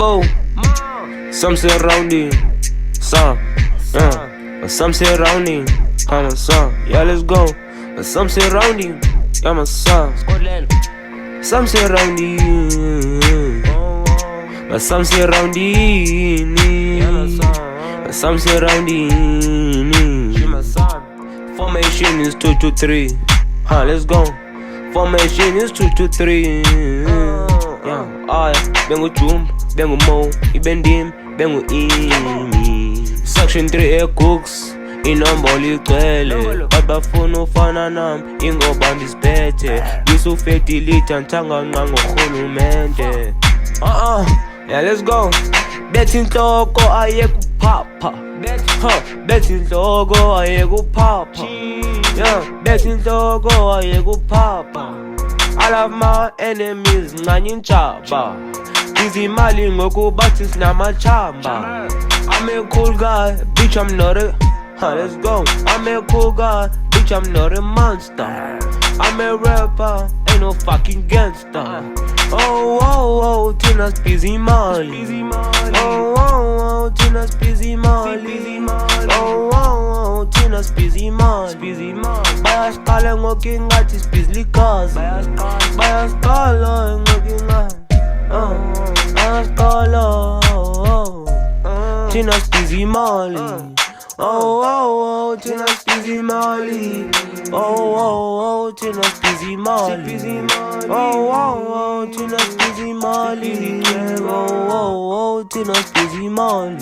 Mambo, some surrounding, some, some surrounding, I'm a son, yeah let's go. Some surrounding, I'm a son, some surrounding, some surrounding, some surrounding. Formation is 2-2-3, let's go. Formation is 2-2-3. Bengu Jum, Bengu Mo, Ibendim, Bengu Imi. Section 3 cooks, inombolo igcwele. Babafuna ufana nami, ingobamba isiphethe. Yisufeti litha ntanga nqa ngorhulumente. Yeah let's go. Bethi inhloko aye kuphapha. Bethi inhloko aye kuphapha. Yeah, bethi inhloko aye kuphapha. I love my enemies, nganye intshaba. Izimali ngokubathi sinamachamba. I'm a cool guy, bitch I'm not a let's go. I'm a cool guy, bitch I'm not a monster. I'm a rapper, ain't no fucking gangster. Oh, Tina's busy Molly. Oh, Tina's busy Molly. Oh, Tina's busy Molly. Bayasqala ngoking ngathi sibizli cause. Bayasqala ngoking bayasqala. Tina's busy Molly. Oh, Tina's busy Molly. Oh, Tina's busy Molly. Oh, Tina's busy Molly. Oh, Tina's busy Molly.